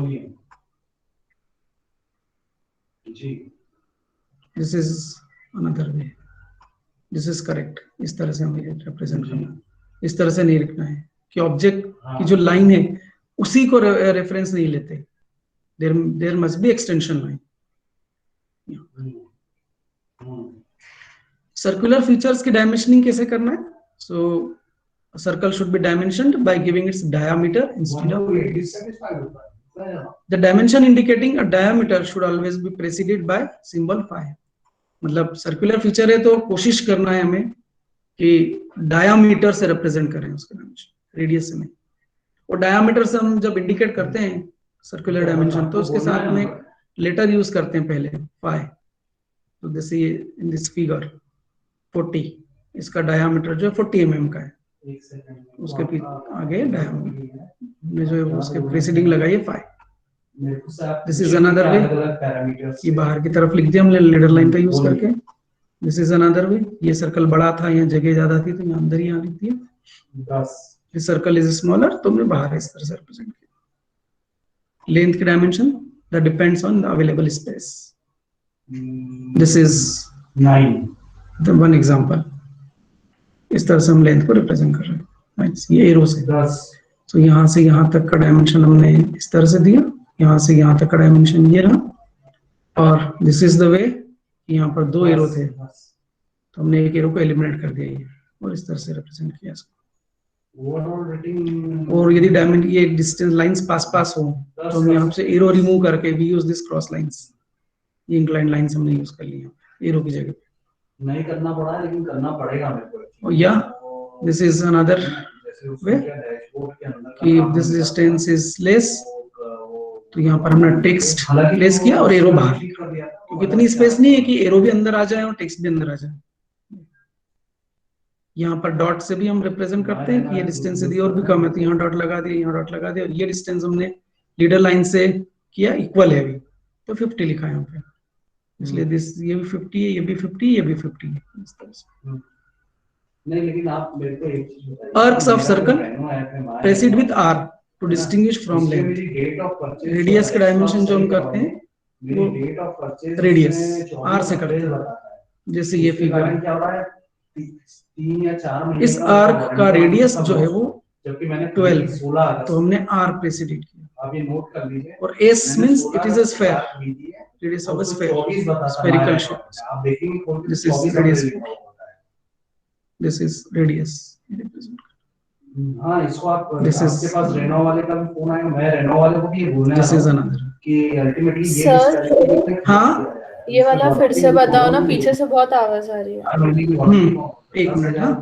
This is another way. This is correct. इस तरह से हमें रिप्रेजेंट करना है. इस तरह से नहीं लिखना है कि ऑब्जेक्ट की जो लाइन है उसी को रेफरेंस नहीं लेते. There must be extension line. Circular features की डायमेंशनिंग कैसे करना है? So circle should be dimensioned by giving its diameter instead of radius. The dimension indicating a diameter should always be preceded by symbol phi. मतलब circular feature है तो कोशिश करना है हमें कि डायमीटर से रिप्रेजेंट करें उसका डायमेंशन, रेडियस से नहीं. और डायमीटर से हम जब इंडिकेट करते हैं सर्कुलर डायमेंशन तो उसके साथ में एक लेटर यूज करते हैं पहले, फाई. तो जैसे इन दिस फिगर 40, इसका डायमीटर जो है 40 mm का है. उसके आगे डायमीटर में जो है उसके प्रीसीडिंग लगाइए phi. This is another way, ये बाहर की तरफ लिख दिया हमने लेटर लाइन का यूज करके. दिस इज अनदर वे, ये सर्कल बड़ा था, यहाँ जगह ज्यादा थी तो यहाँ अंदर ही यहाँ लिख दिया. This circle is smaller, तो हमने बाहर इस तरह से represent किया. Length की dimension that depends on the available space. This is 9. One example, इस तरह से हम लेंथ को रिप्रेजेंट कर रहे हैं, राइट। ये एरो से तो यहाँ से यहाँ तक का डायमेंशन हमने इस तरह से दिया, यहाँ से यहाँ तक का डायमेंशन ये रहा, और दिस इज द वे, यहाँ पर दो एरो थे तो हमने एक एरो को एलिमिनेट कर दिया ये, और इस तरह से रिप्रेजेंट किया इसको। और यदि डायमेंशन ये डिस्टेंस लाइंस पास हो तो हम यहाँ से एरो रिमूव करके we use this cross lines, ये इंक्लाइन लाइंस हमने यूज कर ली एरो की जगह पे। नहीं करना पड़ा लेकिन करना पड़ेगा मेरे को। और या दिस इज अनदर वे कि दिस डिस्टेंस इज लेस, तो यहाँ पर हमने टेक्स्ट प्लेस किया और एरो बाहर, क्योंकि इतनी स्पेस नहीं है कि एरो भी अंदर आ जाए और टेक्स्ट भी अंदर आ जाए। यहाँ पर डॉट से भी हम रिप्रेजेंट करते हैं कि ये डिस्टेंस यदि और भी कम है तो यहाँ डॉट लगा दिया, यहाँ डॉट लगा दिया, और ये डिस्टेंस हमने लीडर लाइन से किया इक्वल है अभी, तो 50 लिखा है यहाँ पे, इसलिए दिस ये भी 50 है, ये भी 50, ये भी 50 है, इस तरह से। नहीं लेकिन आप मेरे को एक चीज बताइए, arcs of circle preceded with R to distinguish from length. Radius का डायमेंशन जो हम करते हैं वो रेडियस आर से करते हैं, जैसे ये फिगर है, 3 या 4 इस आर्क का रेडियस जो है वो जबकि मैंने 12, 16 तो हमने आर प्रेसिडेंट किया। आप ये नोट कर लीजिए, और S means it is a sphere, radius of a sphere, spherical shape, आप देखेंगे this is radius, this is radius. हाँ इसको आप This is- आपके पास रेनो वाले का भी फोन आएगा, मैं रेनो वाले को भी ये बोलने दिस वाला इज हूँ अनदर। कि अल्टीमेटली ये Sir? डिस्कशन हाँ? ये वाला फिर से बताओ ना, पीछे से बहुत आवाज आ रही है। एक मिनट, हाँ।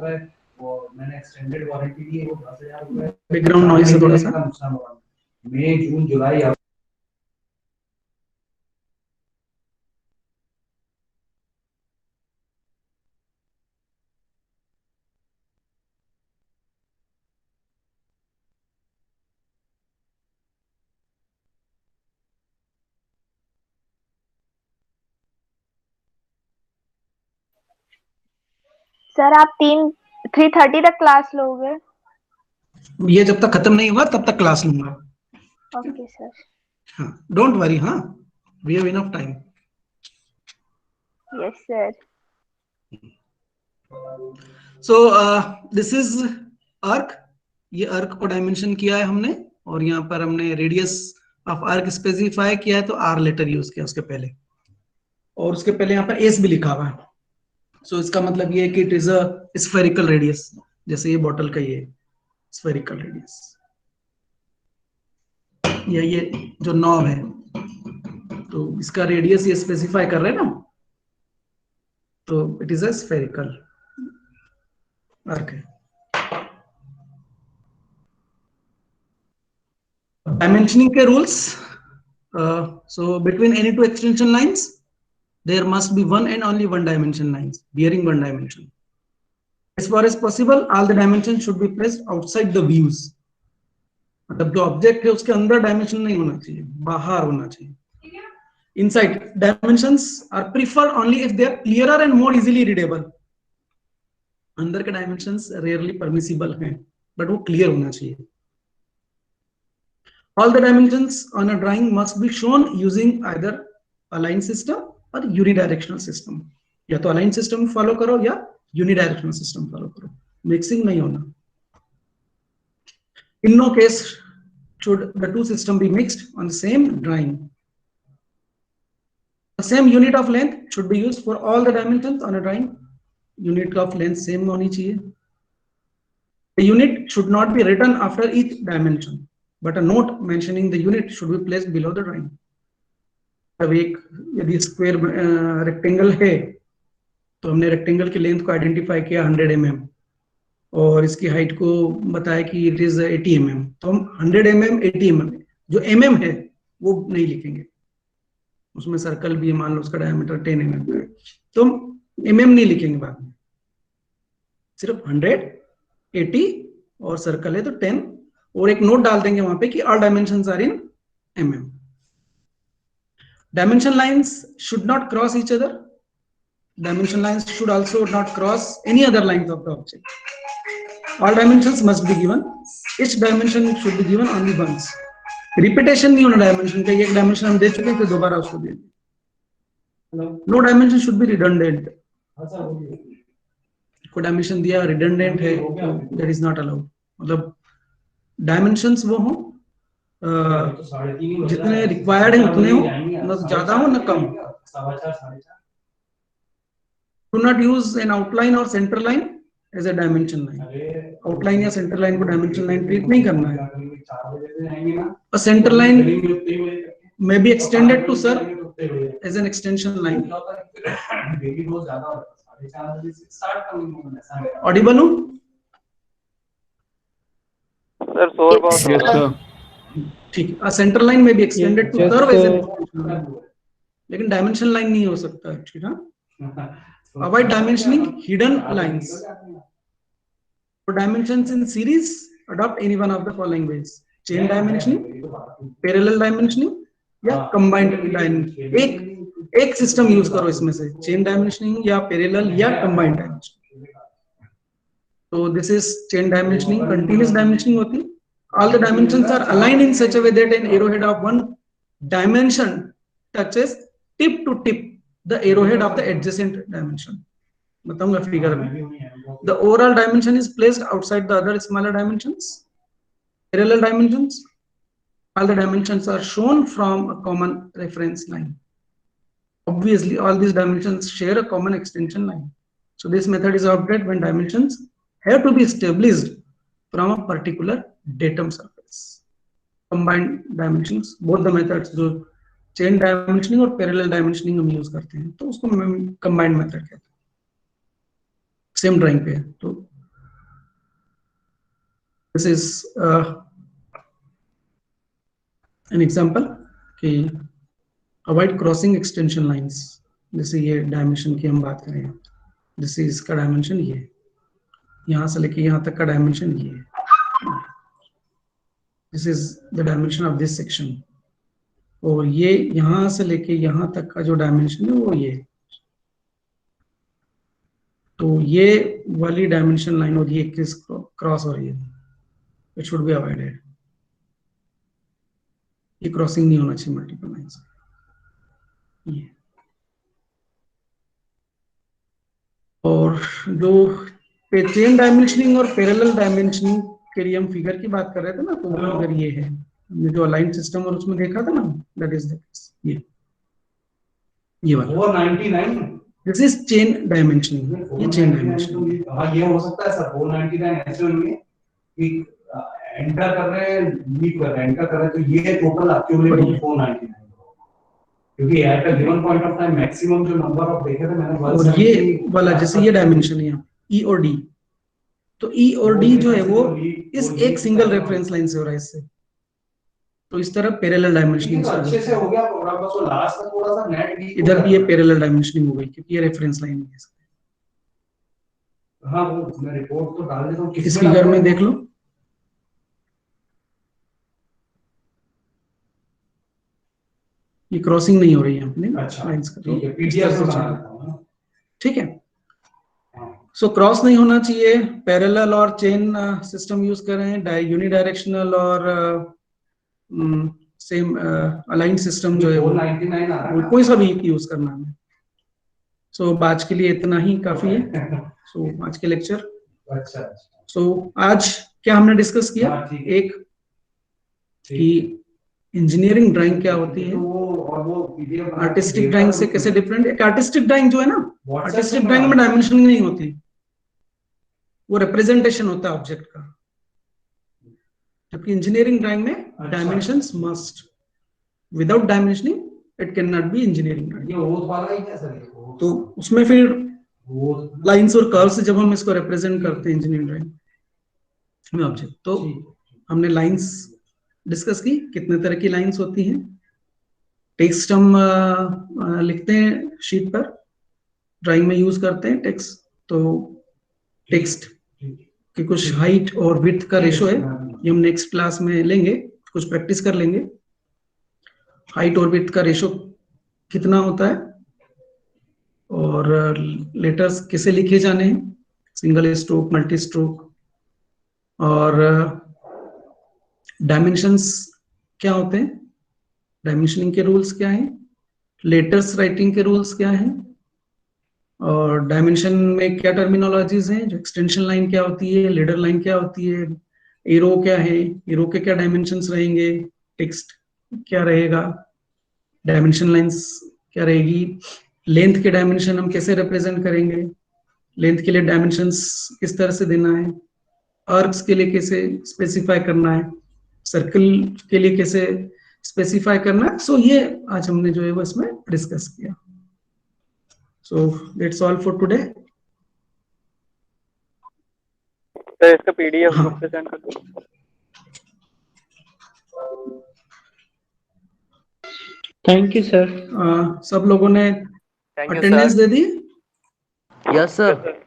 मैंने एक्सटेंडेड वारंटी दी है, वो 10,000 रुपए बैकग्राउंड नॉइज है थोड़ा सा। नुकसान हुआ मई जून जुलाई सर आप 3:30 तक क्लास लोगे? ये जब तक खत्म नहीं हुआ तब तक क्लास लूंगा। Okay sir. हाँ, डोंट वरी, हाँ, we have enough time. Yes sir. So this is arc, ये आर्क को डायमेंशन किया है हमने, और यहाँ पर हमने रेडियस ऑफ आर्क स्पेसिफाई किया है, तो आर लेटर यूज किया उसके पहले, और उसके पहले यहाँ पर एस भी लिखा हुआ है। सो इसका मतलब ये है कि it is a spherical radius, जैसे ये बॉटल का ये स्फेरिकल रेडियस, या ये जो नॉब है तो इसका रेडियस ये स्पेसिफाई कर रहे हैं ना, तो it is a spherical arc है। डायमेंशनिंग के rules, so between any two extension lines there must be one and only one dimension lines bearing one dimension. As far as possible, all the dimensions should be placed outside the views. मतलब जो object है उसके अंदर dimension नहीं होना चाहिए, बाहर होना चाहिए। Inside dimensions are preferred only if they are clearer and more easily readable. अंदर के डायमेंशंस rarely permissible हैं, but वो क्लियर होना चाहिए। All the dimensions on a drawing must be shown using either a line system और unidirectional system, या तो align system follow करो या यूनिडायरेक्शनल सिस्टम फॉलो करो, मिक्सिंग नहीं होना। In no case should the two system be mixed on the same drawing. The same unit of length should be used for all the dimensions on a drawing. Unit of length same होनी चाहिए। The unit should not be written after each dimension, but a note mentioning the unit should be placed below the drawing. अब एक यदि square rectangle है तो हमने rectangle की length को आइडेंटिफाई किया 100 mm, और इसकी हाइट को बताया कि इट इज 80 mm, तो हम 100 mm 80 mm, जो mm है वो नहीं लिखेंगे, उसमें सर्कल भी है, मान लो उसका डायमीटर 10 mm का है, तो हम mm नहीं लिखेंगे बाद में, सिर्फ 100, 80 और सर्कल है तो 10, और एक नोट डाल देंगे वहां पे कि all dimensions are in mm. Dimension lines should not cross each other. Dimension lines should also not cross any other lines of the object. All dimensions must be given. Each dimension should be given only once. Repetition नहीं होना dimension का, एक dimension हम दे चुके हैं फिर दोबारा उसको दे दें। No dimension should be redundant. को डायमेंशन दिया रिडंडेंट है तो दैट इज नॉट अलाउड। मतलब डायमेंशंस वो हो जितने रिक्वायर्ड है उतने हो, न ज्यादा हो न कम। Do not use an outline और centre line as a dimension line. Outline या सेंटर लाइन को डायमेंशन लाइन ट्रीट नहीं करना है। A center line may be extended to serve as an extension line. Audible हूँ? सर शोर बहुत हो Yes, रहा है। sir. ठीक है। A center line may be extended to Just, serve as an extension line. लेकिन डायमेंशन लाइन नहीं हो सकता, ठीक है? Avoid dimensioning hidden lines. For dimensions in series, adopt any one of the following ways: chain dimensioning, parallel dimensioning, या combined dimensioning। एक system use करो इसमें से, chain dimensioning या parallel या combined dimensioning। तो this is chain dimensioning, continuous dimensioning होती है। All the dimensions are aligned in such a way that an arrowhead of one dimension touches tip to tip the arrowhead of the adjacent dimension। बताऊंगा figure में। The overall dimension is placed outside the other smaller dimensions। Parallel dimensions, all the dimensions are shown from a common reference line। Obviously, all these dimensions share a common extension line। So this method is adopted when dimensions have to be established from a particular datum surface। Combined dimensions, both the methods जो chain dimensioning और parallel dimensioning हम use करते हैं, तो उसको combined method कहते हैं। Same drawing पे है। तो दिस इज एन एग्जांपल कि अवॉइड क्रॉसिंग एक्सटेंशन लाइंस। जैसे ये डायमेंशन की हम बात करें, दिस इज इसका डायमेंशन ये, यहां से लेके यहां तक का डायमेंशन ये, this is the dimension of this section. और ये यहां से लेके यहां तक का जो डायमेंशन है वो ये। तो ये वाली डायमेंशन लाइन और ये किस क्रॉस हो रही है, इट शुड बी अवॉइडेड। ये क्रॉसिंग नहीं होना चाहिए मल्टीपल लाइंस। ये और जो चेन डायमेंशनिंग और पैरेलल डायमेंशनिंग के लिए हम फिगर की बात कर रहे थे ना, तो वो फिगर ये है, हमने जो अलाइन सिस्टम और उसमें देखा था ना, दैट इज द ये वाला 499। This is chain dimensioning. ये चेन डायमेंशनिंग। हाँ, ये हो सकता है सर। 499 ऐसे होंगे कि एंटर कर रहे हैं, लीव कर रहे हैं, एंटर कर रहे हैं, तो ये टोटल एक्यूमुलेट 499, क्योंकि at a given point of time maximum जो नंबर ऑफ देखे थे मैंने। और ये वाला जैसे ये डायमेंशन है ई और डी, तो ई और डी जो है वो इस एक सिंगल रेफरेंस लाइन से हो रहा है इससे। तो इस तरह पैरेलल डायमेंशनिंग अच्छे से हो गया प्रोग्राम, बस वो लास्ट में थोड़ा सा नेट वीक। इधर भी ये पैरेलल डायमेंशनिंग हो गई क्योंकि ये रेफरेंस लाइन है। हाँ, वो मैं रिपोर्ट तो डाल देता हूँ। इस फिगर में देख लो, ये क्रॉसिंग नहीं हो रही है अपने लाइंस का। ठीक है, पीडीएफ में बना देता हूं। ठीक है, सो क्रॉस नहीं होना चाहिए। पैरेलल और चेन सिस्टम यूज कर रहे हैं, यूनिडायरेक्शनल और सेम अलाइन सिस्टम जो है वो कोई सा भी यूज करना है। सो आज के लिए इतना ही काफी है। सो आज के लेक्चर, सो आज क्या हमने डिस्कस किया, एक कि इंजीनियरिंग ड्राइंग क्या होती है, आर्टिस्टिक ड्राइंग से कैसे डिफरेंट। एक आर्टिस्टिक ड्राइंग जो है ना, आर्टिस्टिक ड्राइंग में डायमेंशनिंग नहीं होती, वो रिप्रेजेंटेशन होता है ऑब्जेक्ट का, जबकि इंजीनियरिंग ड्राइंग में dimensions must, without dimensioning it can not be engineering drawing. तो उसमें फिर लाइंस और कर्व्स से जब हम इसको रिप्रेजेंट करते हैं इंजीनियरिंग ड्राइंग में ऑब्जेक्ट, तो हमने लाइंस डिस्कस की, कितने तरह की लाइंस होती हैं। टेक्स्ट हम लिखते हैं शीट पर, ड्राइंग में यूज करते हैं टेक्स्ट, तो टेक्स्ट की कुछ हाइट और विड्थ का रेशो है, ये हम नेक्स्ट क्लास में लेंगे, कुछ प्रैक्टिस कर लेंगे। हाइट और विड्थ का रेशो कितना होता है, और लेटर्स कैसे लिखे जाने हैं, सिंगल स्ट्रोक, मल्टी स्ट्रोक, और डायमेंशंस क्या होते हैं, डायमेंशनिंग के रूल्स क्या हैं, लेटर्स राइटिंग के रूल्स क्या हैं, और डायमेंशन में क्या टर्मिनोलॉजीज हैं, जो एक्सटेंशन लाइन क्या होती है, लीडर लाइन क्या होती है, एरो क्या है, एरो के क्या डायमेंशंस रहेंगे, टेक्स्ट क्या रहेगा, डायमेंशन लाइंस क्या रहेगी, लेंथ के डायमेंशन हम कैसे रिप्रेजेंट करेंगे, लेंथ के लिए डायमेंशंस किस तरह से देना है, आर्क्स के लिए कैसे स्पेसिफाई करना है, सर्कल के लिए कैसे स्पेसिफाई करना है। सो ये आज हमने जो है वो इसमें डिस्कस किया। So that's all for today. Sir इसका पीडीएफ हाँ। ग्रुप पे सेंड कर दो। Thank you sir. सब लोगों ने thank you attendance sir. They the? Yes sir.